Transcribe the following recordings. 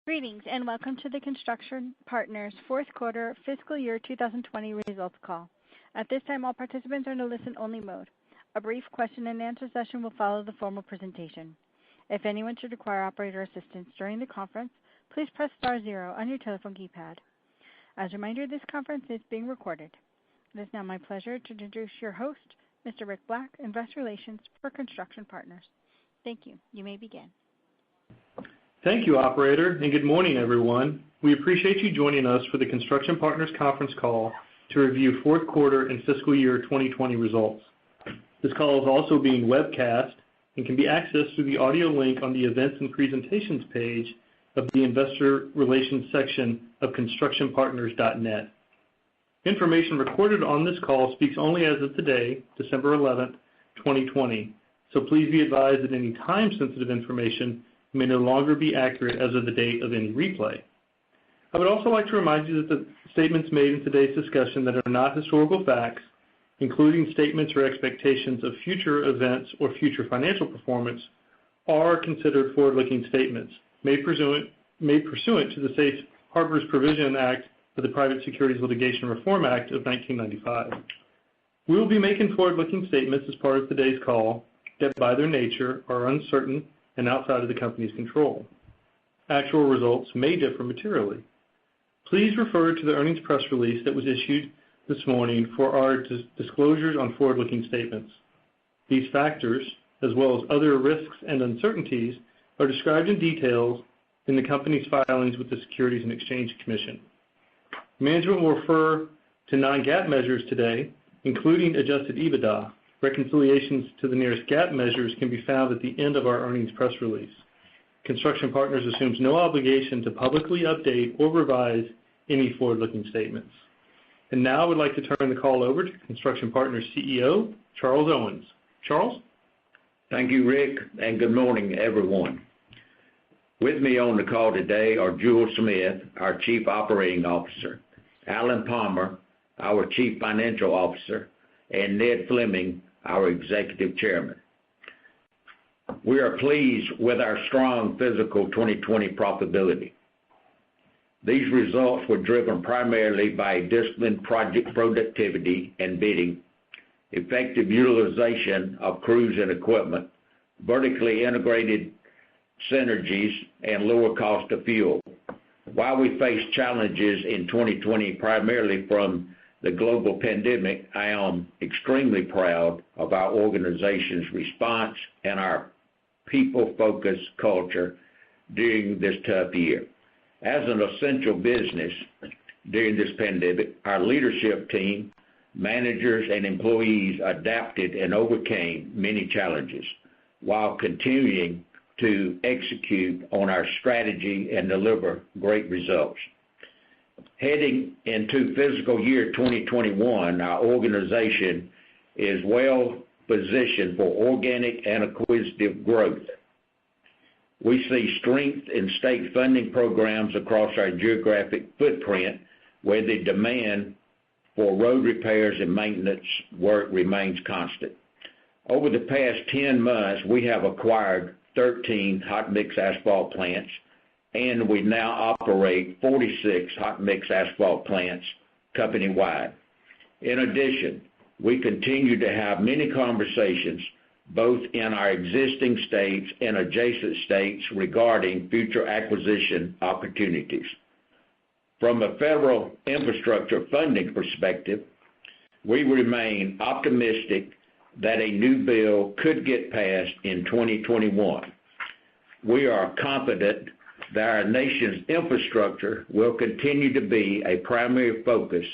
Greetings and welcome to the Construction Partners fourth quarter fiscal year 2020 results call. At this time, all participants are in a listen-only mode. A brief question-and-answer session will follow the formal presentation. If anyone should require operator assistance during the conference, please press star zero on your telephone keypad. As a reminder, this conference is being recorded. It is now my pleasure to introduce your host, Mr. Rick Black, Investor Relations for Construction Partners. Thank you. You may begin. Thank you, operator, and good morning, everyone. We appreciate you joining us for the Construction Partners conference call to review fourth quarter and fiscal year 2020 results. This call is also being webcast and can be accessed through the audio link on the Events and Presentations page of the Investor Relations section of constructionpartners.net. Information recorded on this call speaks only as of today, December 11th, 2020, so please be advised that any time-sensitive information may no longer be accurate as of the date of any replay. I would also like to remind you that the statements made in today's discussion that are not historical facts, including statements or expectations of future events or future financial performance, are considered forward-looking statements made pursuant to the Safe Harbors Provision Act of the Private Securities Litigation Reform Act of 1995. We will be making forward-looking statements as part of today's call that by their nature are uncertain and outside of the company's control. Actual results may differ materially. Please refer to the earnings press release that was issued this morning for our disclosures on forward-looking statements. These factors, as well as other risks and uncertainties, are described in detail in the company's filings with the Securities and Exchange Commission. Management will refer to non-GAAP measures today, including adjusted EBITDA. Reconciliations to the nearest GAAP measures can be found at the end of our earnings press release. Construction Partners assumes no obligation to publicly update or revise any forward-looking statements. And now I would like to turn the call over to Construction Partners CEO, Charles Owens. Charles? Thank you, Rick, and good morning, everyone. With me on the call today are Jewel Smith, our Chief Operating Officer, Alan Palmer, our Chief Financial Officer, and Ned Fleming, our Executive Chairman. We are pleased with our strong fiscal 2020 profitability. These results were driven primarily by disciplined project productivity and bidding, effective utilization of crews and equipment, vertically integrated synergies, and lower cost of fuel. While we faced challenges in 2020 primarily from the global pandemic, I am extremely proud of our organization's response and our people-focused culture during this tough year. As an essential business during this pandemic, our leadership team, managers, and employees adapted and overcame many challenges while continuing to execute on our strategy and deliver great results. Heading into fiscal year 2021, our organization is well positioned for organic and acquisitive growth. We see strength in state funding programs across our geographic footprint where the demand for road repairs and maintenance work remains constant. Over the past 10 months, we have acquired 13 hot mix asphalt plants, and we now operate 46 hot mix asphalt plants company-wide. In addition, we continue to have many conversations both in our existing states and adjacent states regarding future acquisition opportunities. From a federal infrastructure funding perspective, we remain optimistic that a new bill could get passed in 2021. We are confident that our nation's infrastructure will continue to be a primary focus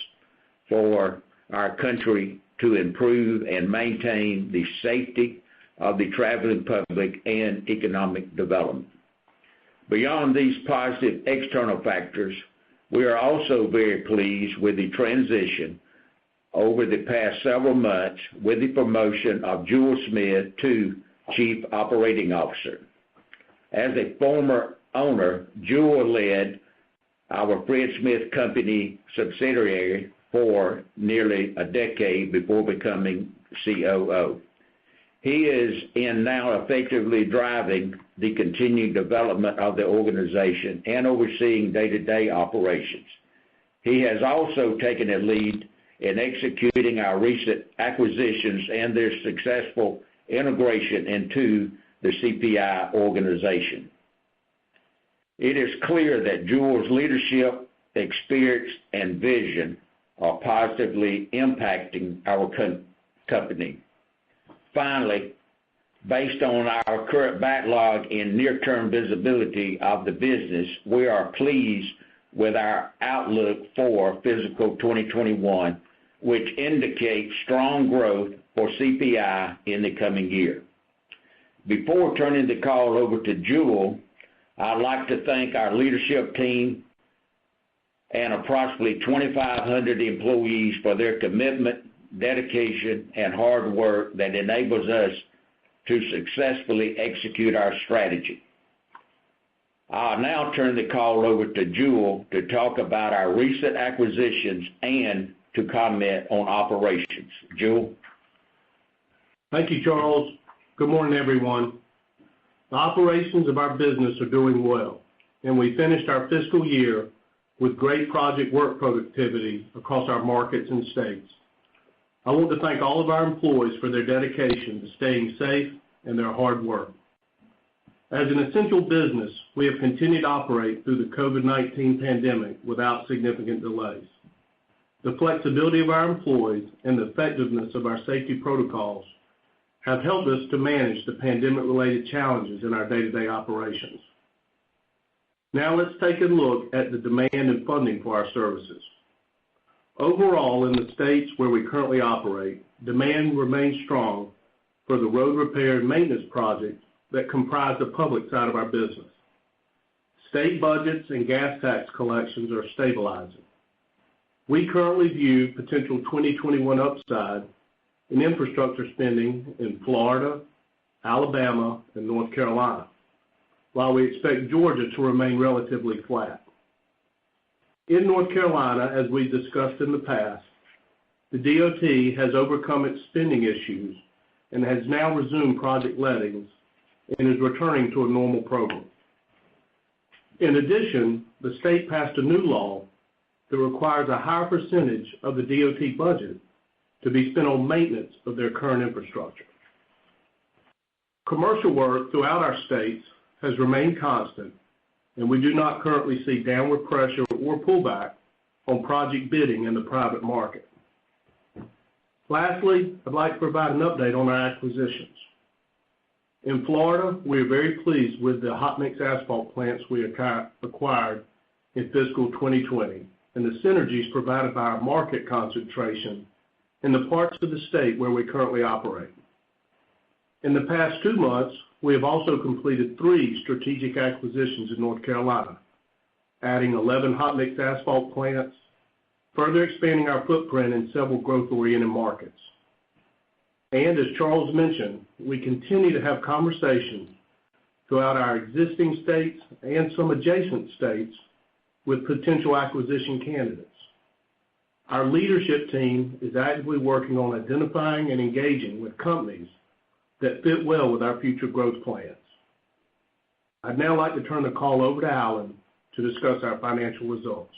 for our country to improve and maintain the safety of the traveling public and economic development. Beyond these positive external factors, we are also very pleased with the transition over the past several months with the promotion of Jewel Smith to Chief Operating Officer. As a former owner, Jewel led our Fred Smith Company subsidiary for nearly a decade before becoming COO. He is now effectively driving the continued development of the organization and overseeing day-to-day operations. He has also taken a lead in executing our recent acquisitions and their successful integration into the CPI organization. It is clear that Jewel's leadership, experience, and vision are positively impacting our company. Finally, based on our current backlog and near-term visibility of the business, we are pleased with our outlook for fiscal 2021, which indicates strong growth for CPI in the coming year. Before turning the call over to Jewel, I'd like to thank our leadership team and approximately 2,500 employees for their commitment, dedication, and hard work that enables us to successfully execute our strategy. I'll now turn the call over to Jewel to talk about our recent acquisitions and to comment on operations. Jewel? Thank you, Charles. Good morning, everyone. The operations of our business are doing well, and we finished our fiscal year with great project work productivity across our markets and states. I want to thank all of our employees for their dedication to staying safe and their hard work. As an essential business, we have continued to operate through the COVID-19 pandemic without significant delays. The flexibility of our employees and the effectiveness of our safety protocols have helped us to manage the pandemic-related challenges in our day-to-day operations. Now let's take a look at the demand and funding for our services. Overall, in the states where we currently operate, demand remains strong for the road repair and maintenance projects that comprise the public side of our business. State budgets and gas tax collections are stabilizing. We currently view potential 2021 upside in infrastructure spending in Florida, Alabama, and North Carolina, while we expect Georgia to remain relatively flat. In North Carolina, as we discussed in the past, the DOT has overcome its spending issues and has now resumed project lettings and is returning to a normal program. In addition, the state passed a new law that requires a higher percentage of the DOT budget to be spent on maintenance of their current infrastructure. Commercial work throughout our states has remained constant, and we do not currently see downward pressure or pullback on project bidding in the private market. Lastly, I'd like to provide an update on our acquisitions. In Florida, we are very pleased with the hot mix asphalt plants we acquired in fiscal 2020 and the synergies provided by our market concentration in the parts of the state where we currently operate. In the past 2 months, we have also completed 3 strategic acquisitions in North Carolina, adding 11 hot mix asphalt plants, further expanding our footprint in several growth-oriented markets. And as Charles mentioned, we continue to have conversations throughout our existing states and some adjacent states with potential acquisition candidates. Our leadership team is actively working on identifying and engaging with companies that fit well with our future growth plans. I'd now like to turn the call over to Alan to discuss our financial results.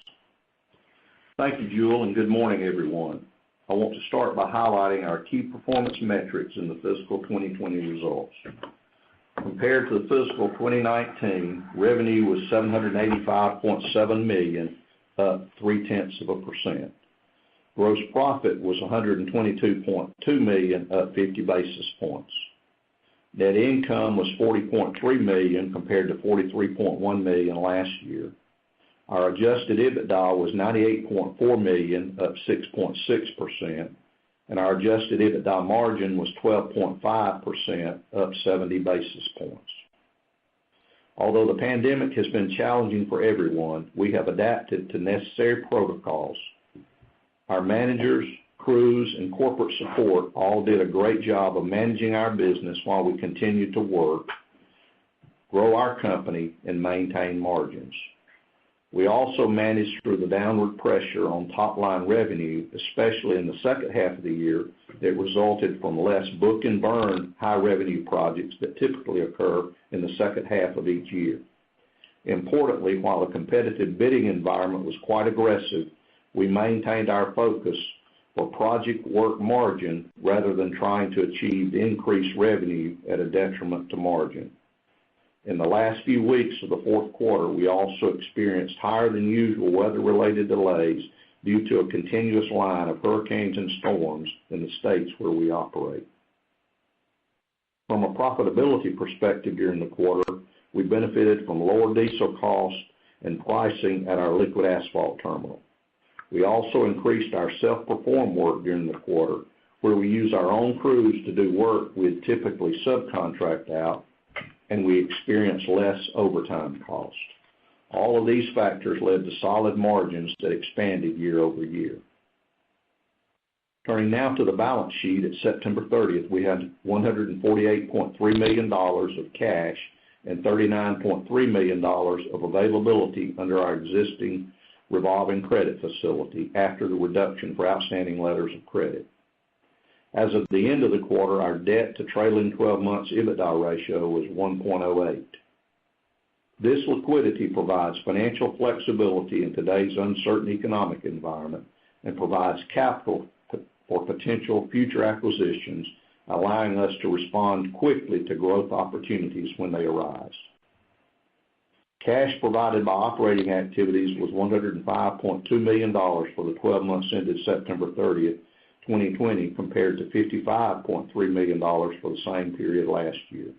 Thank you, Jewel, and good morning, everyone. I want to start by highlighting our key performance metrics in the fiscal 2020 results. Compared to the fiscal 2019, revenue was $785.7 million, up 0.3%. Gross profit was $122.2 million, up 50 basis points. Net income was $40.3 million compared to $43.1 million last year. Our adjusted EBITDA was $98.4 million, up 6.6%, and our adjusted EBITDA margin was 12.5%, up 70 basis points. Although the pandemic has been challenging for everyone, we have adapted to necessary protocols. Our managers, crews, and corporate support all did a great job of managing our business while we continued to work, grow our company, and maintain margins. We also managed through the downward pressure on top-line revenue, especially in the second half of the year, that resulted from less book and burn high-revenue projects that typically occur in the second half of each year. Importantly, while the competitive bidding environment was quite aggressive, we maintained our focus for project work margin rather than trying to achieve increased revenue at a detriment to margin. In the last few weeks of the fourth quarter, we also experienced higher than usual weather-related delays due to a continuous line of hurricanes and storms in the states where we operate. From a profitability perspective during the quarter, we benefited from lower diesel costs and pricing at our liquid asphalt terminal. We also increased our self-perform work during the quarter, where we use our own crews to do work we'd typically subcontract out, and we experience less overtime cost. All of these factors led to solid margins that expanded year over year. Turning now to the balance sheet, at September 30th, we had $148.3 million of cash and $39.3 million of availability under our existing revolving credit facility after the reduction for outstanding letters of credit. As of the end of the quarter, our debt to trailing 12 months EBITDA ratio was 1.08. This liquidity provides financial flexibility in today's uncertain economic environment and provides capital for potential future acquisitions, allowing us to respond quickly to growth opportunities when they arise. Cash provided by operating activities was $105.2 million for the 12 months ended September 30th, 2020, compared to $55.3 million for the same period last year.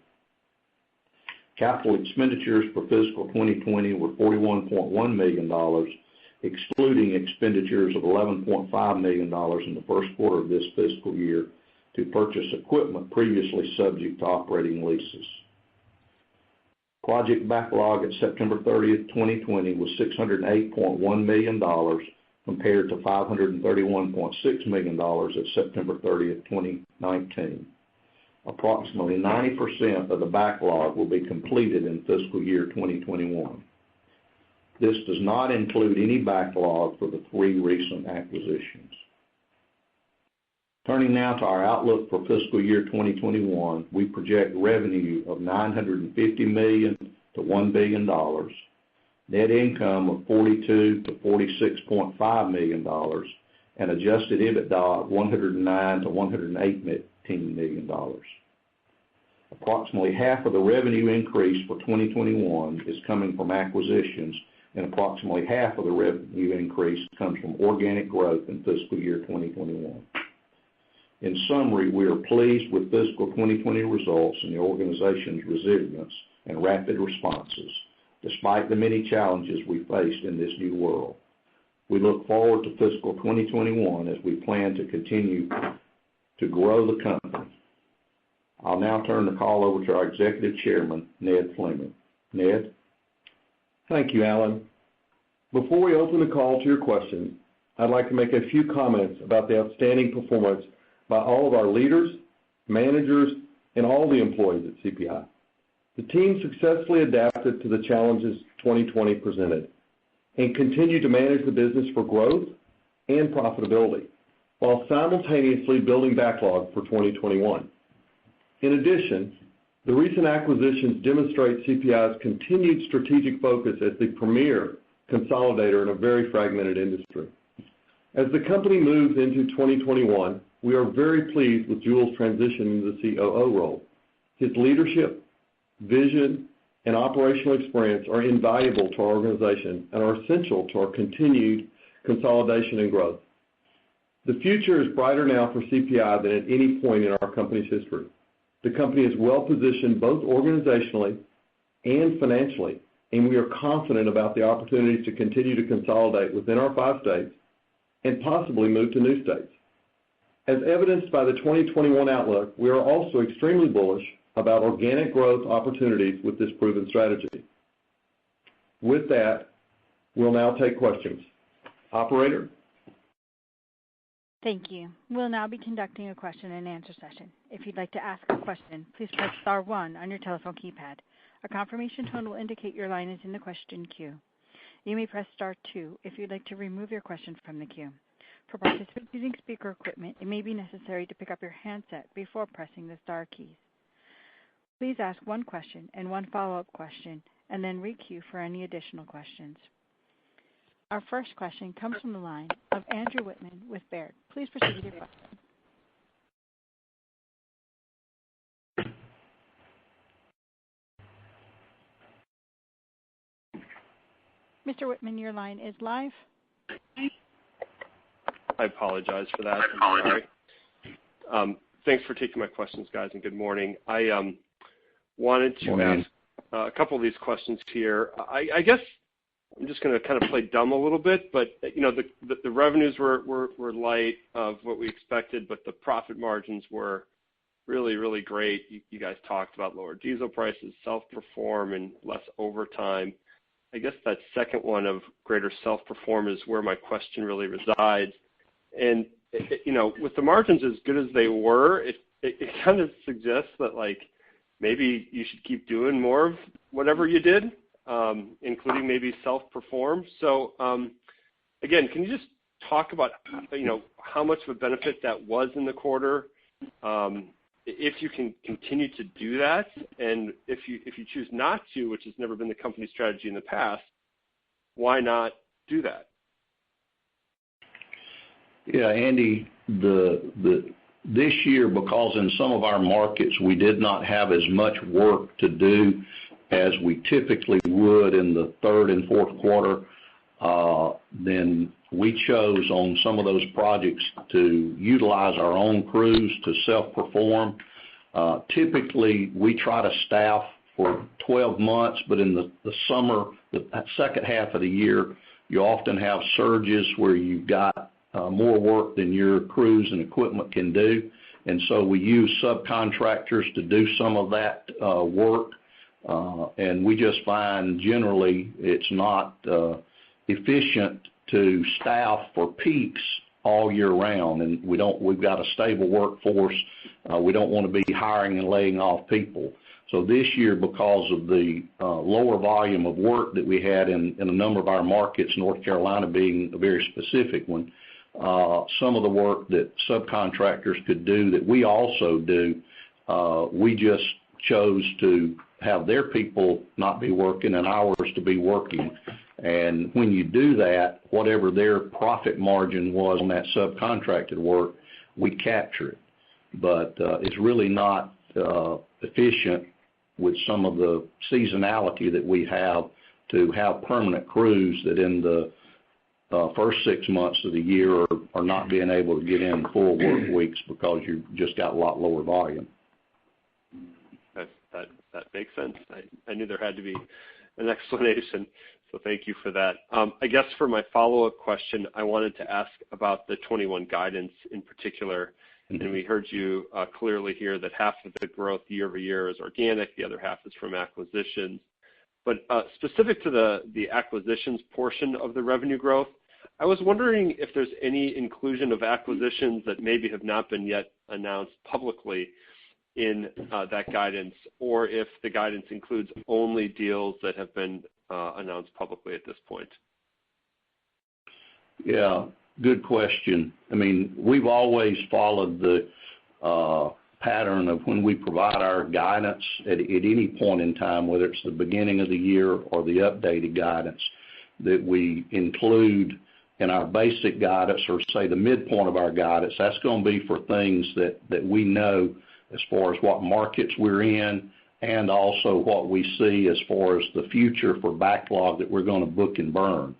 Capital expenditures for fiscal 2020 were $41.1 million, excluding expenditures of $11.5 million in the first quarter of this fiscal year to purchase equipment previously subject to operating leases. Project backlog at September 30th, 2020 was $608.1 million compared to $531.6 million at September 30th, 2019. Approximately 90% of the backlog will be completed in fiscal year 2021. This does not include any backlog for the 3 recent acquisitions. Turning now to our outlook for fiscal year 2021, we project revenue of $950 million to $1 billion, net income of $42 to $46.5 million, and adjusted EBITDA of $109 to $118 million. Approximately half of the revenue increase for 2021 is coming from acquisitions, and approximately half of the revenue increase comes from organic growth in fiscal year 2021. In summary, we are pleased with fiscal 2020 results and the organization's resilience and rapid responses, despite the many challenges we faced in this new world. We look forward to fiscal 2021 as we plan to continue to grow the company. I'll now turn the call over to our Executive Chairman, Ned Fleming. Ned? Thank you, Alan. Before we open the call to your questions, I'd like to make a few comments about the outstanding performance by all of our leaders, managers, and all the employees at CPI. The team successfully adapted to the challenges 2020 presented and continued to manage the business for growth and profitability while simultaneously building backlog for 2021. In addition, the recent acquisitions demonstrate CPI's continued strategic focus as the premier consolidator in a very fragmented industry. As the company moves into 2021, we are very pleased with Jule's transition into the COO role. His leadership, vision, and operational experience are invaluable to our organization and are essential to our continued consolidation and growth. The future is brighter now for CPI than at any point in our company's history. The company is well positioned both organizationally and financially, and we are confident about the opportunities to continue to consolidate within our 5 states and possibly move to new states. As evidenced by the 2021 outlook, we are also extremely bullish about organic growth opportunities with this proven strategy. With that, we'll now take questions. Operator? Thank you. We'll now be conducting a question and answer session. If you'd like to ask a question, please press star 1 on your telephone keypad. A confirmation tone will indicate your line is in the question queue. You may press star 2 if you'd like to remove your question from the queue. For participants using speaker equipment, it may be necessary to pick up your handset before pressing the star keys. Please ask one question and one follow-up question, and then re-queue for any additional questions. Our first question comes from the line of Andrew Whitman with Baird. Please proceed with your question. Mr. Whitman, your line is live. I apologize for that. I'm sorry. Thanks for taking my questions, guys, and good morning. I wanted to ask a couple of these questions here. I guess I'm just going to kind of play dumb a little bit, but the revenues were light of what we expected, but the profit margins were really, really great. You guys talked about lower diesel prices, self-perform, and less overtime. I guess that second one of greater self-perform is where my question really resides. And, with the margins as good as they were, it kind of suggests that, maybe you should keep doing more of whatever you did, including maybe self-perform. So, again, can you just talk about, how much of a benefit that was in the quarter? If you can continue to do that, and if you choose not to, which has never been the company's strategy in the past, why not do that? Yeah, Andy, this year, because in some of our markets we did not have as much work to do as we typically would in the third and fourth quarter, then we chose on some of those projects to utilize our own crews to self-perform. Typically, we try to staff for 12 months, but in the summer, the second half of the year, you often have surges where you've got more work than your crews and equipment can do. And so we use subcontractors to do some of that work. And we just find generally it's not efficient to staff for peaks all year round, and we've got a stable workforce. We don't want to be hiring and laying off people. So this year, because of the lower volume of work that we had in a number of our markets, North Carolina being a very specific one, some of the work that subcontractors could do that we also do, we just chose to have their people not be working and ours to be working. And when you do that, whatever their profit margin was on that subcontracted work, we capture it. But it's really not efficient with some of the seasonality that we have to have permanent crews that in the first 6 months of the year are not being able to get in full work weeks because you've just got a lot lower volume. That makes sense. I knew there had to be an explanation, so thank you for that. I guess for my follow-up question, I wanted to ask about the 21 guidance in particular. And we heard you clearly here that half of the growth year over year is organic, the other half is from acquisitions. But specific to the acquisitions portion of the revenue growth, I was wondering if there's any inclusion of acquisitions that maybe have not been yet announced publicly in that guidance, or if the guidance includes only deals that have been announced publicly at this point. Yeah, good question. I mean, we've always followed the pattern of when we provide our guidance at any point in time, whether it's the beginning of the year or the updated guidance, that we include in our basic guidance, or say the midpoint of our guidance. That's going to be for things that we know as far as what markets we're in, and also what we see as far as the future for backlog that we're going to book and burn.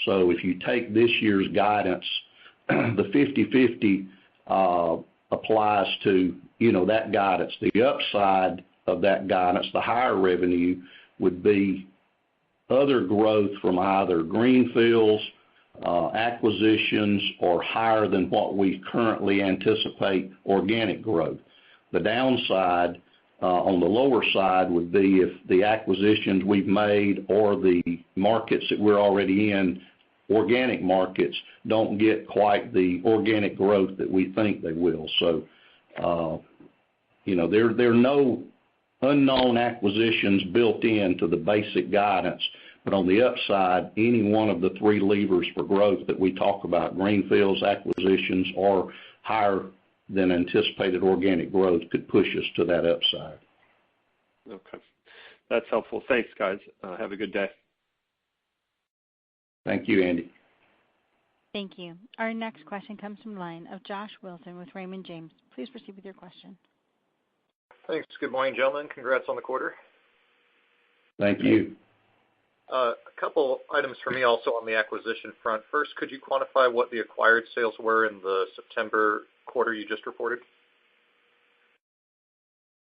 So if you take this year's guidance, the 50/50 applies to, that guidance. The upside of that guidance, the higher revenue, would be other growth from either greenfields, acquisitions, or higher than what we currently anticipate organic growth. The downside on the lower side would be if the acquisitions we've made or the markets that we're already in, organic markets, don't get quite the organic growth that we think they will. So, there are no unknown acquisitions built into the basic guidance, But on the upside, any one of the three levers for growth that we talk about, greenfields, acquisitions, or higher than anticipated organic growth, could push us to that upside. Okay. That's helpful. Thanks, guys. Have a good day. Thank you, Andy. Thank you. Our next question comes from the line of Josh Wilson with Raymond James. Please proceed with your question. Thanks. Good morning, gentlemen. Congrats on the quarter. Thank you. A couple items for me also on the acquisition front. First, could you quantify what the acquired sales were in the September quarter you just reported?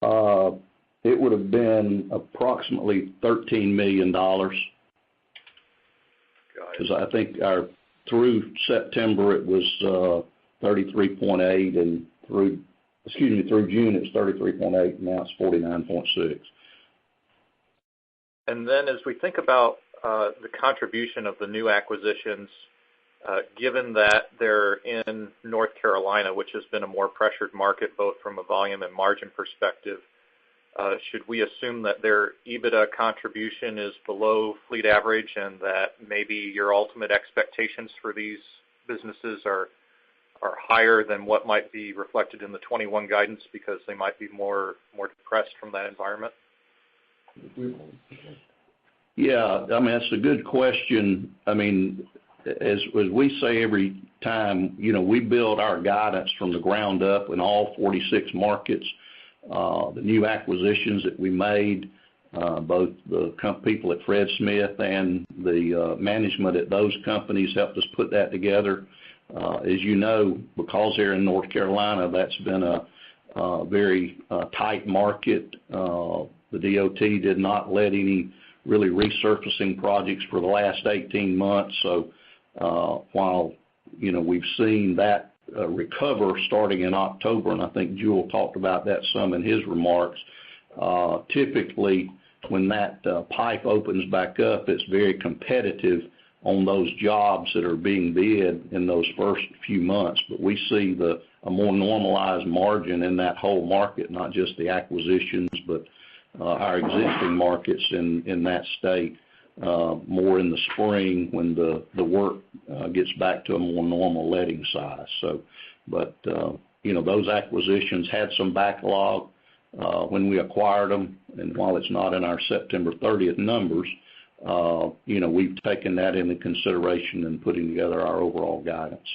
It would have been approximately $13 million. Because I think through September it was 33.8, and through June it's 33.8, and now it's 49.6. And then as we think about the contribution of the new acquisitions, given that they're in North Carolina, which has been a more pressured market both from a volume and margin perspective, should we assume that their EBITDA contribution is below fleet average and that maybe your ultimate expectations for these businesses are higher than what might be reflected in the 21 guidance because they might be more depressed from that environment? Yeah, I mean, that's a good question. I mean, as we say every time, we build our guidance from the ground up in all 46 markets. The new acquisitions that we made, both the people at Fred Smith and the management at those companies helped us put that together. As you know, because they're in North Carolina, that's been a very tight market. The DOT did not let any really resurfacing projects for the last 18 months. So while, we've seen that recover starting in October, and I think Jewel talked about that some in his remarks, typically when that pipe opens back up, it's very competitive on those jobs that are being bid in those first few months. But we see a more normalized margin in that whole market, not just the acquisitions, but our existing markets in that state, more in the spring when the work gets back to a more normal letting size. So, but those acquisitions had some backlog when we acquired them, and while it's not in our September 30th numbers, we've taken that into consideration in putting together our overall guidance.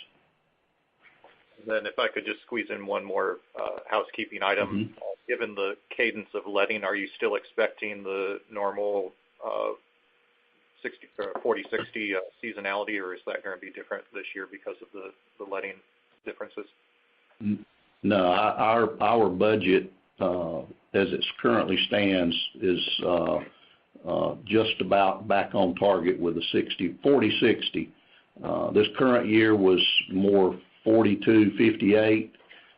Then if I could just squeeze in one more housekeeping item. Mm-hmm. Given the cadence of letting, are you still expecting the normal 40-60 seasonality, or is that going to be different this year because of the letting differences? No, our budget, as it currently stands, is just about back on target with a 40-60. This current year was more 42-58,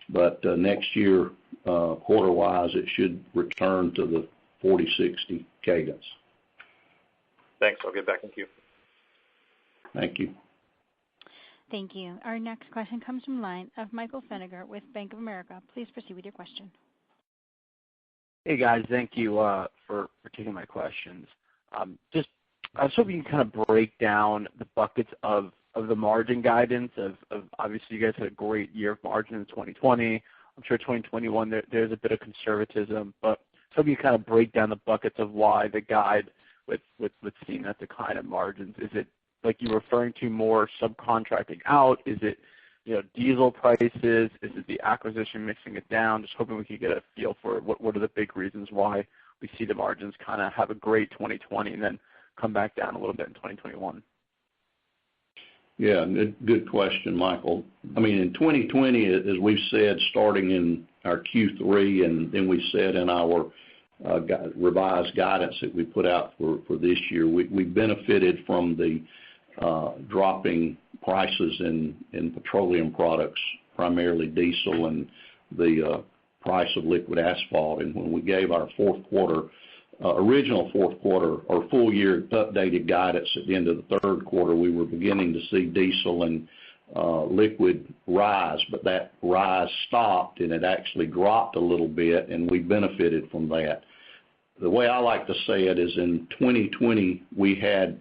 but next year, quarter-wise, it should return to the 40-60 cadence. Thanks. I'll get back in queue. Thank you. Thank you. Our next question comes from the line of Michael Feniger with Bank of America. Please proceed with your question. Hey, guys. Thank you for taking my questions. I was hoping you kind of break down the buckets of the margin guidance of obviously you guys had a great year of margin in 2020. I'm sure 2021 there's a bit of conservatism, but so you kind of break down the buckets of why the guide with seeing that decline in margins. Is it like you're referring to more subcontracting out? Is it diesel prices? Is it the acquisition mixing it down? Just hoping we could get a feel for what are the big reasons why we see the margins kind of have a great 2020 and then come back down a little bit in 2021. Yeah, good question, Michael. I mean, in 2020, as we've said, starting in our Q3, and then we said in our revised guidance that we put out for this year, we benefited from the dropping prices in petroleum products, primarily diesel, and the price of liquid asphalt. And when we gave our original fourth quarter or full year updated guidance at the end of the third quarter, we were beginning to see diesel and liquid rise, but that rise stopped and it actually dropped a little bit, and we benefited from that. the way I like to say it is in 2020 we had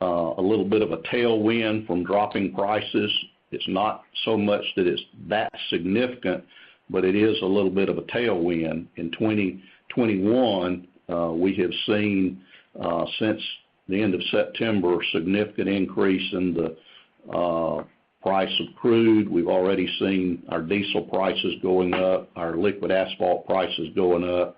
a little bit of a tailwind from dropping prices. It's not so much that it's that significant, but it is a little bit of a tailwind. In 2021, we have seen since the end of September a significant increase in the price of crude. We've already seen our diesel prices going up, our liquid asphalt prices going up.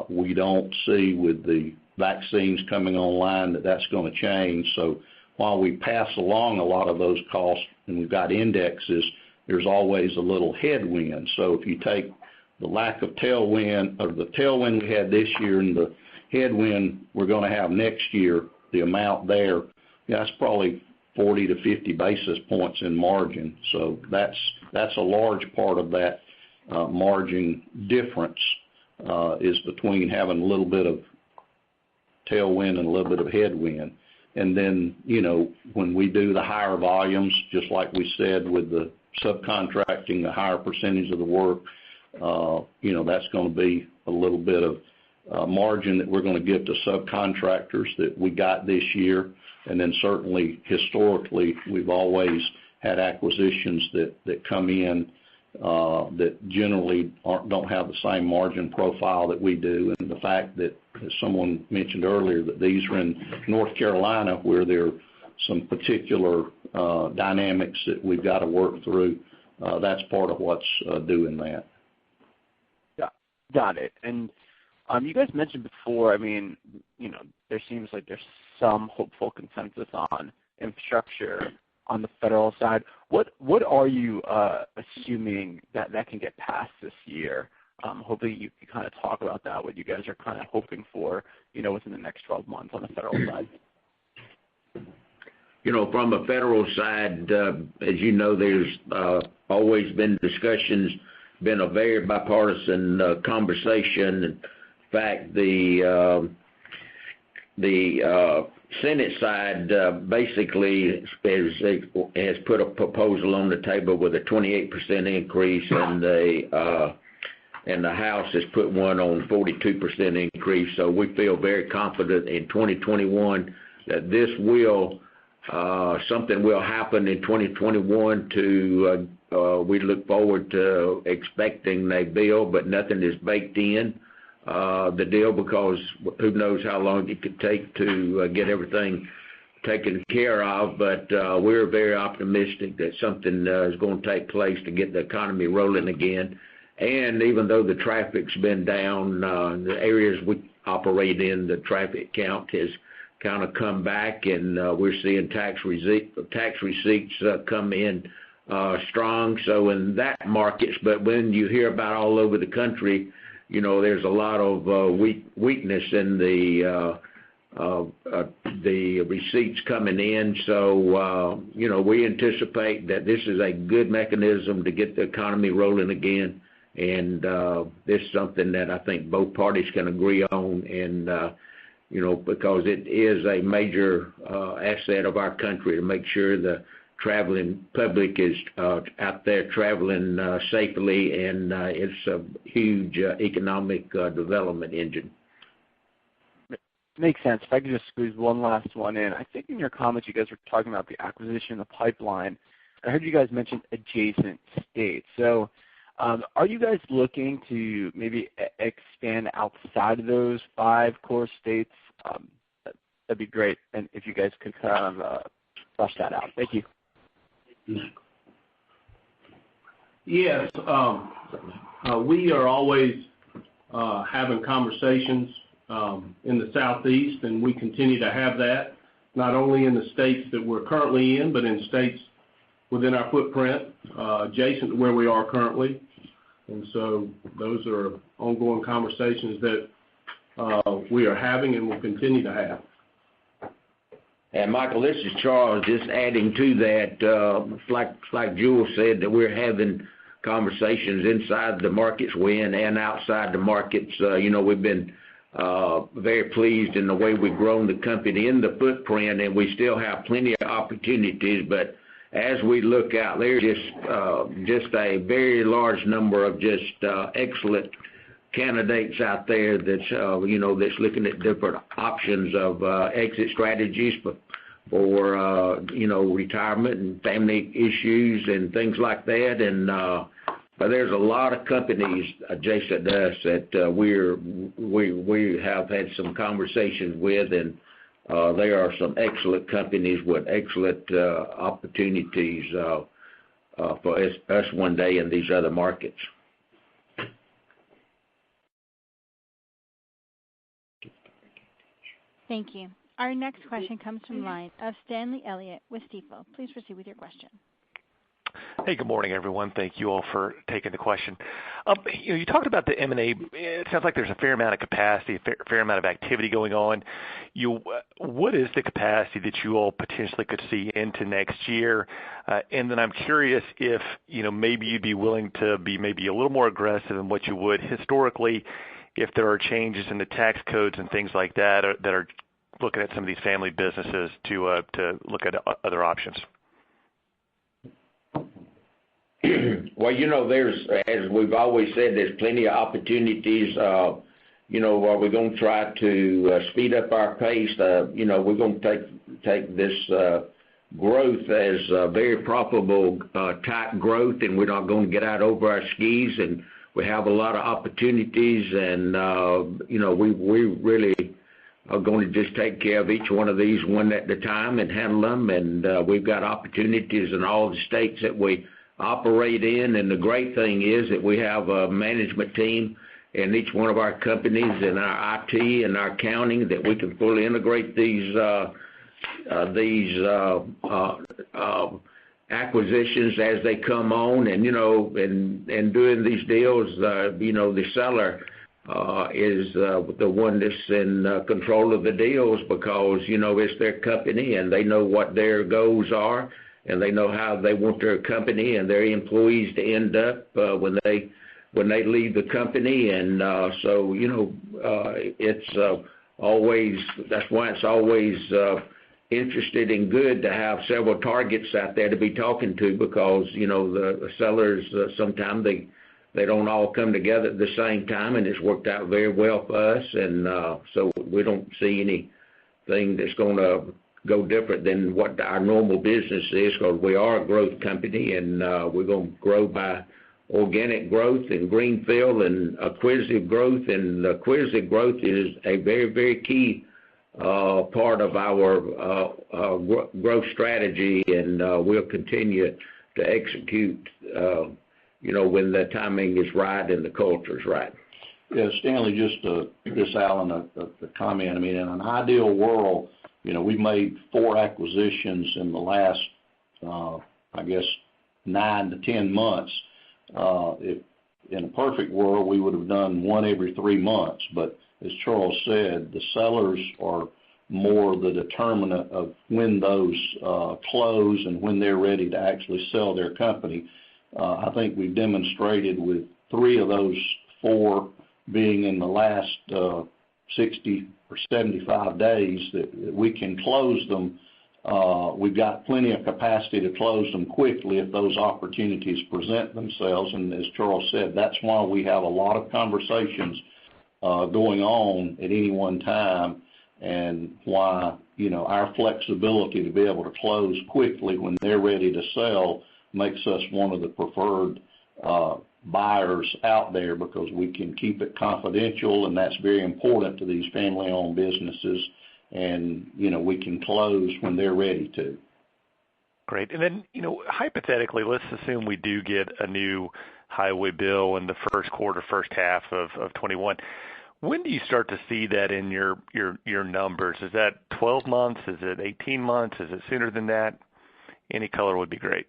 We don't see with the vaccines coming online that that's going to change. So while we pass along a lot of those costs and we've got indexes, there's always a little headwind. So if you take the lack of tailwind, or the tailwind we had this year and the headwind we're going to have next year, the amount there, that's probably 40 to 50 basis points in margin. So that's a large part of that margin difference is between having a little bit of tailwind and a little bit of headwind. And then, when we do the higher volumes, just like we said with the subcontracting, the higher percentage of the work, that's going to be a little bit of margin that we're going to give to subcontractors that we got this year. And then certainly historically, we've always had acquisitions that come in that generally don't have the same margin profile that we do. And the fact that, as someone mentioned earlier, that these are in North Carolina where there are some particular dynamics that we've got to work through, that's part of what's doing that. Got it. And you guys mentioned before, there seems like there's some hopeful consensus on infrastructure on the federal side. What are you assuming that can get passed this year? Hopefully you can kind of talk about that, what you guys are kind of hoping for, within the next 12 months on the federal side. From the federal side, as you know, there's always been discussions, been a very bipartisan conversation. In fact, the Senate side basically has put a proposal on the table with a 28% increase, and the House has put one on 42% increase. So we feel very confident in 2021 that this will something will happen in 2021. We look forward to expecting a bill, but nothing is baked in the deal, because who knows how long it could take to get everything taken care of. But we're very optimistic that something is going to take place to get the economy rolling again. And even though the traffic's been down, the areas we operate in, the traffic count has kind of come back, and we're seeing tax receipts come in strong. So in that markets, but when you hear about all over the country, there's a lot of weakness in the receipts coming in. So, we anticipate that this is a good mechanism to get the economy rolling again. And this is something that I think both parties can agree on. And, because it is a major asset of our country to make sure the traveling public is out there traveling safely, and it's a huge economic development engine. Makes sense. If I could just squeeze one last one in. I think in your comments you guys were talking about the acquisition, the pipeline. I heard you guys mention adjacent states. So are you guys looking to maybe expand outside of those 5 core states? That'd be great. And if you guys could kind of flesh that out. Thank you. Yes, we are always having conversations in the Southeast, and we continue to have that, not only in the states that we're currently in, but in states within our footprint, adjacent to where we are currently. And so those are ongoing conversations that we are having and will continue to have. And Michael, this is Charles. Just adding to that, like Jewel said, that we're having conversations inside the markets we're in and outside the markets. We've been very pleased in the way we've grown the company in the footprint, and we still have plenty of opportunities. But as we look out, there's just a very large number of just excellent candidates out there that's that's looking at different options of exit strategies for retirement and family issues and things like that. And but there's a lot of companies adjacent to us that we have had some conversations with, and there are some excellent companies with excellent opportunities for us one day in these other markets. Thank you. Our next question comes from the line of Stanley Elliott with Stifel. Please proceed with your question. Hey, good morning, everyone. Thank you all for taking the question. You talked about the M&A. It sounds like there's a fair amount of capacity, a fair amount of activity going on. What is the capacity that you all potentially could see into next year? And then I'm curious if maybe you'd be willing to be maybe a little more aggressive than what you would historically, if there are changes in the tax codes and things like that that are looking at some of these family businesses to look at other options. Well, there's, as we've always said, there's plenty of opportunities. Are we going to try to speed up our pace? We're going to take this growth as very profitable type growth, and we're not going to get out over our skis. And we have a lot of opportunities, and we really are going to just take care of each one of these one at a time and handle them. And we've got opportunities in all the states that we operate in, and the great thing is that we have a management team in each one of our companies, in our IT and our accounting, that we can fully integrate these acquisitions as they come on. And and doing these deals, the seller is the one that's in control of the deals, because it's their company and they know what their goals are, and they know how they want their company and their employees to end up when they leave the company. And so it's always, that's why it's always interested and good to have several targets out there to be talking to, because the sellers sometimes they don't all come together at the same time, and it's worked out very well for us. And so we don't see anything that's going to go different than what our normal business is, because we are a growth company, and we're going to grow by organic growth and greenfield and acquisitive growth. And acquisitive growth is a very, very key part of our growth strategy, and we'll continue to execute when the timing is right and the culture is right. Yeah, Stanley, just Alan, a comment. I mean, in an ideal world, we've made 4 acquisitions in the last, 9 to 10 months. If in a perfect world, we would have done 1 every 3 months. But as Charles said, the sellers are more the determinant of when those close and when they're ready to actually sell their company. I think we've demonstrated with 3 of those 4 being in the last 60 or 75 days that we can close them. We've got plenty of capacity to close them quickly if those opportunities present themselves. And as Charles said, that's why we have a lot of conversations going on at any one time, and why our flexibility to be able to close quickly when they're ready to sell makes us one of the preferred buyers out there, because we can keep it confidential, and that's very important to these family-owned businesses. And we can close when they're ready to. Great. And then hypothetically, let's assume we do get a new highway bill in the first half of 21. When do you start to see that in your numbers? Is that 12 months? Is it 18 months? Is it sooner than that? Any color would be great.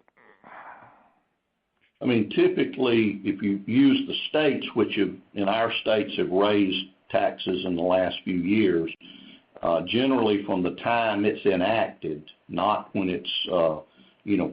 I mean, typically, if you use the states, which in our states have raised taxes in the last few years, generally from the time it's enacted, not when it's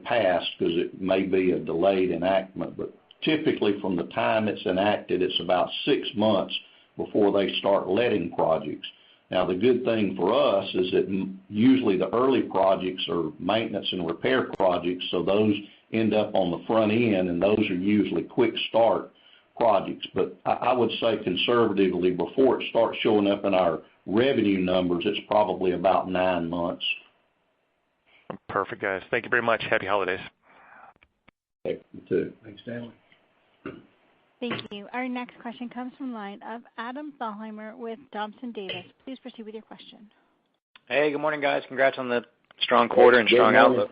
passed, because it may be a delayed enactment, but typically from the time it's enacted, it's about 6 months before they start letting projects. Now, the good thing for us is that usually the early projects are maintenance and repair projects, so those end up on the front end, and those are usually quick start projects. But I would say conservatively, before it starts showing up in our revenue numbers, it's probably about 9 months. Perfect, guys. Thank you very much. Happy holidays. Okay, you too. Thanks, Stanley. Thank you. Our next question comes from line of Adam Thalhimer with Thompson Davis. Please proceed with your question. Hey, good morning, guys. Congrats on the strong quarter and strong outlook.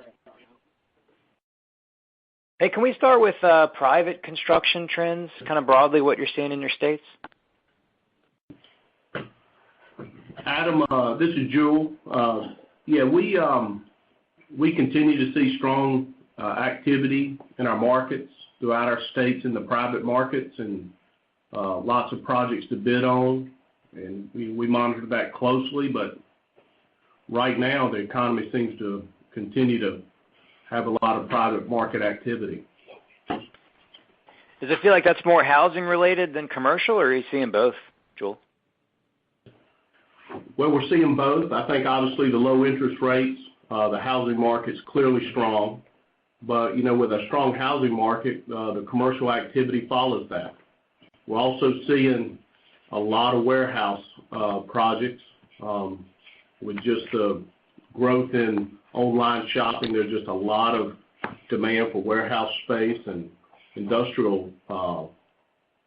Hey, can we start with private construction trends, kind of broadly what you're seeing in your states? Adam, this is Jewel. We continue to see strong activity in our markets throughout our states in the private markets, and lots of projects to bid on, and we monitor that closely. But right now, the economy seems to continue to have a lot of private market activity. Does it feel like that's more housing related than commercial, or are you seeing both, Jewel? Well, we're seeing both. I think obviously the low interest rates, the housing market's clearly strong. But, with a strong housing market, the commercial activity follows that. We're also seeing a lot of warehouse projects. With just the growth in online shopping, there's just a lot of demand for warehouse space and industrial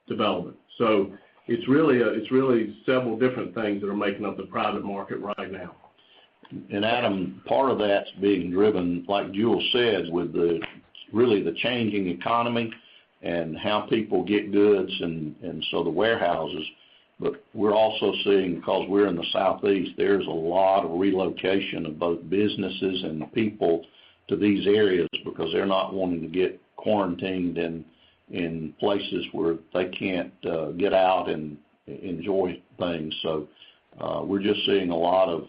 development. So it's really several different things that are making up the private market right now. And Adam, part of that's being driven, like Jewel said, with the changing economy and how people get goods, and so the warehouses. But we're also seeing, because we're in the Southeast, there's a lot of relocation of both businesses and people to these areas because they're not wanting to get quarantined in places where they can't get out and enjoy things. So we're just seeing a lot of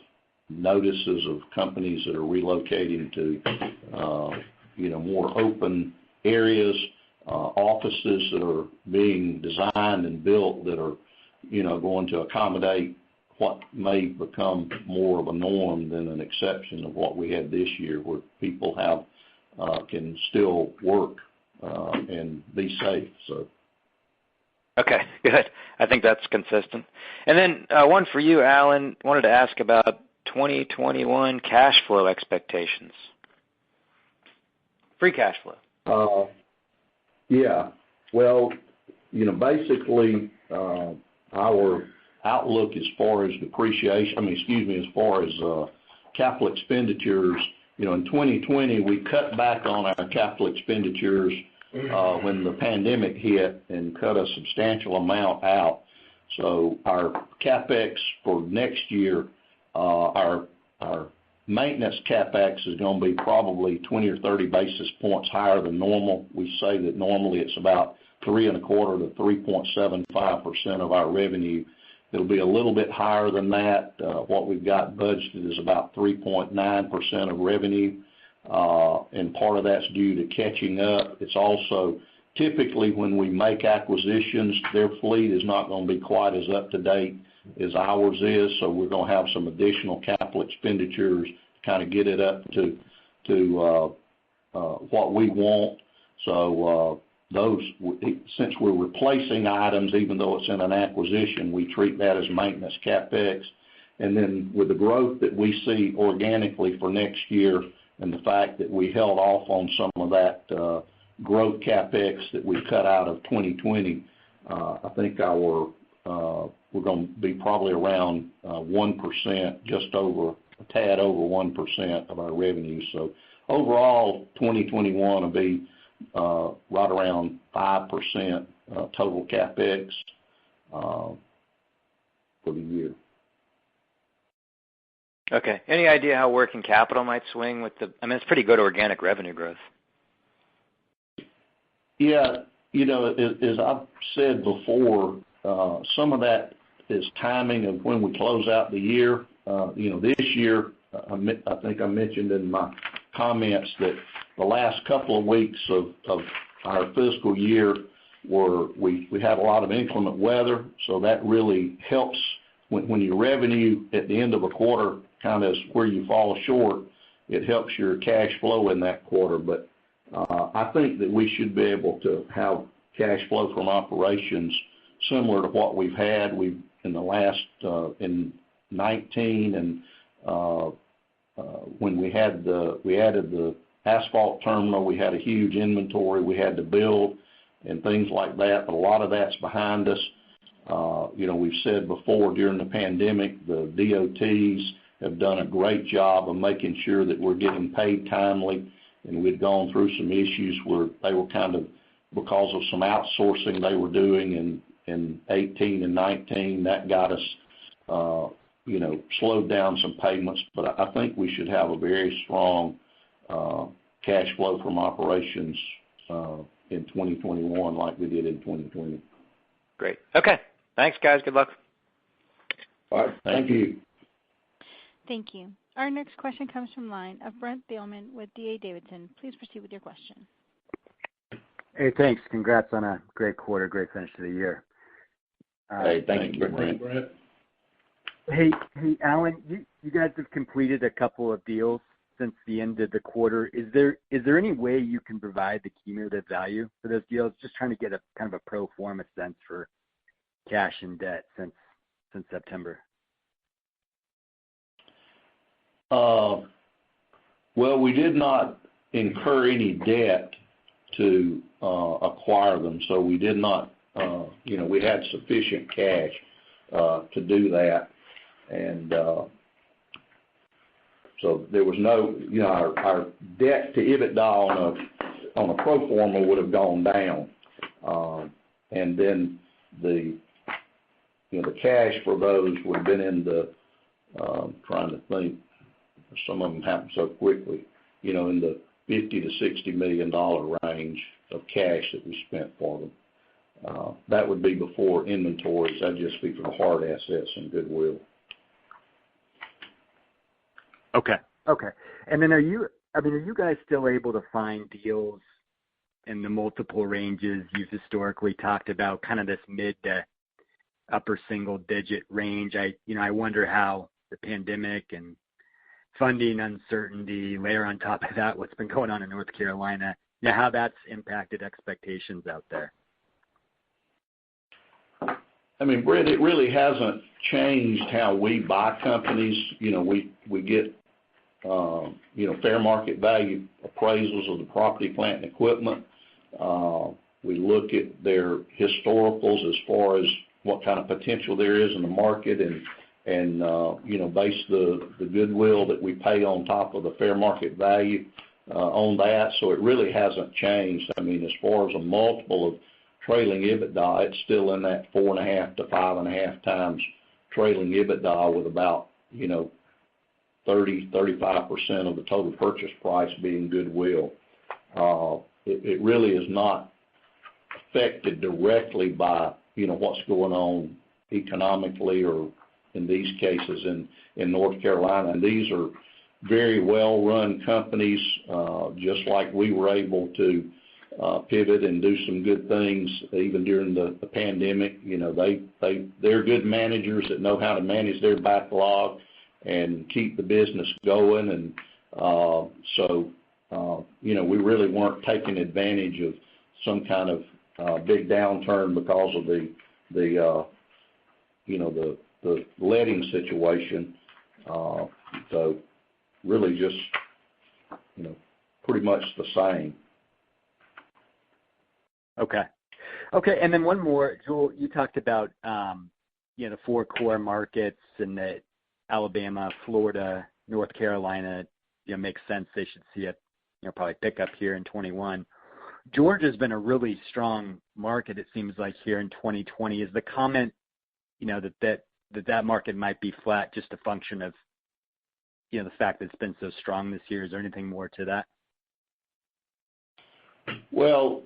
notices of companies that are relocating to more open areas, offices that are being designed and built that are going to accommodate what may become more of a norm than an exception of what we had this year, where people can still work and be safe. So. Okay, good. I think that's consistent. And then one for you, Alan. Wanted to ask about 2021 cash flow expectations. Free cash flow. Yeah. Well, basically, our outlook as far as as far as capital expenditures, in 2020 we cut back on our capital expenditures when the pandemic hit and cut a substantial amount out. So our CapEx for next year, our maintenance CapEx is going to be probably 20 or 30 basis points higher than normal. We say that normally it's about 3.25% to 3.75% of our revenue. It'll be a little bit higher than that. What we've got budgeted is about 3.9% of revenue, and part of that's due to catching up. It's also typically when we make acquisitions, their fleet is not going to be quite as up to date as ours is, so we're going to have some additional capital expenditures to kind of get it up to what we want. So those, since we're replacing items, even though it's in an acquisition, we treat that as maintenance CapEx. And then with the growth that we see organically for next year, and the fact that we held off on some of that growth CapEx that we cut out of 2020, I think we're going to be probably around 1%, just over a tad over 1% of our revenue. So overall, 2021 will be right around 5% total CapEx for the year. Okay. Any idea how working capital might swing with it's pretty good organic revenue growth. Yeah, as I've said before, some of that is timing of when we close out the year. This year, I think I mentioned in my comments that the last couple of weeks of our fiscal year we had a lot of inclement weather, so that really helps when your revenue at the end of a quarter kind of is where you fall short. It helps your cash flow in that quarter, but I think that we should be able to have cash flow from operations similar to what we've had. We've in the last in 19 and when we added the asphalt terminal, we had a huge inventory we had to build and things like that, but a lot of that's behind us. We've said before during the pandemic, the DOTs have done a great job of making sure that we're getting paid timely, and we'd gone through some issues where they were kind of, because of some outsourcing they were doing in 18 and 19, that got us, slowed down some payments, but I think we should have a very strong cash flow from operations in 2021 like we did in 2020. Great. Okay. Thanks, guys. Good luck. All right. Thank you. Thank you. Our next question comes from line of Brent Thielman with D.A. Davidson. Please proceed with your question. Hey, thanks. Congrats on a great quarter, great finish to the year. Hey, thank you, Brent. Hey, Alan, you guys have completed a couple of deals since the end of the quarter. Is there any way you can provide the cumulative value for those deals? Just trying to get a kind of a pro forma sense for cash and debt since September. Well, we did not incur any debt to acquire them, so we did not, we had sufficient cash to do that, and so there was no, our debt to EBITDA on a pro forma would have gone down, and then the cash for those would have been in the, trying to think, some of them happened so quickly, in the $50 to $60 million range of cash that we spent for them. That would be before inventories. That'd just be for the hard assets and goodwill. Okay. And then are you guys still able to find deals in the multiple ranges you've historically talked about, kind of this mid to upper single digit range? I wonder how the pandemic and funding uncertainty, layer on top of that what's been going on in North Carolina, how that's impacted expectations out there. Brent, it really hasn't changed how we buy companies. We get, fair market value appraisals of the property, plant, and equipment. We look at their historicals as far as what kind of potential there is in the market and base the goodwill that we pay on top of the fair market value on that. So it really hasn't changed. As far as a multiple of trailing EBITDA, it's still in that 4.5 to 5.5 times trailing EBITDA with about, 35% of the total purchase price being goodwill. It really is not affected directly by, what's going on economically or in these cases in North Carolina. And these are very well-run companies, just like we were able to pivot and do some good things even during the pandemic. They're good managers that know how to manage their backlog and keep the business going. And we really weren't taking advantage of some kind of big downturn because of the letting situation. So really just, pretty much the same. Okay. And then one more, Jule, you talked about, the 4 core markets and that Alabama, Florida, North Carolina, makes sense. They should see it, probably pick up here in 21. Georgia's been a really strong market, it seems like, here in 2020. Is the comment, that market might be flat just a function of, the fact that it's been so strong this year? Is there anything more to that? Well,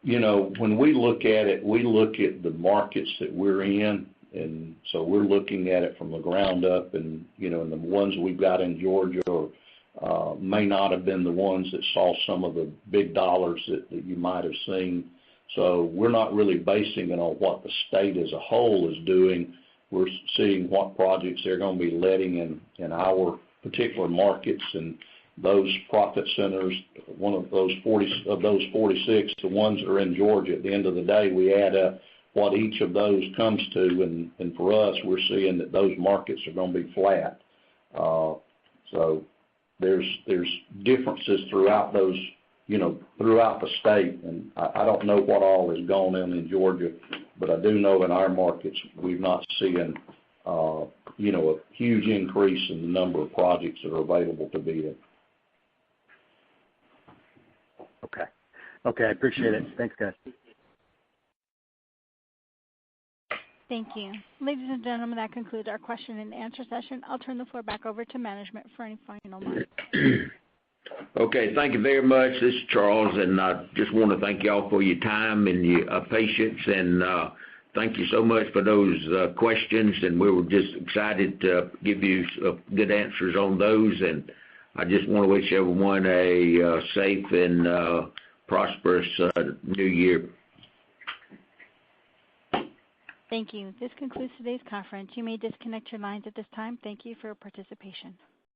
when we look at it, we look at the markets that we're in, and so we're looking at it from the ground up, and, and the ones we've got in Georgia may not have been the ones that saw some of the big dollars that you might have seen. So we're not really basing it on what the state as a whole is doing. We're seeing what projects they're going to be letting in our particular markets, and those profit centers one of those 46, the ones that are in Georgia. At the end of the day, we add up what each of those comes to, and for us, we're seeing that those markets are going to be flat. So there's differences throughout those, throughout the state, and I don't know what all has gone on in Georgia, but I do know in our markets we've not seen, a huge increase in the number of projects that are available to bid. Okay, I appreciate it. Thanks, guys. Thank you. Ladies and gentlemen, that concludes our question and answer session. I'll turn the floor back over to management for any final remarks. Okay, thank you very much. This is Charles, and I just want to thank y'all for your time and your patience, and thank you so much for those questions, and we were just excited to give you good answers on those, and I just want to wish everyone a safe and prosperous new year. Thank you. This concludes today's conference. You may disconnect your lines at this time. Thank you for your participation.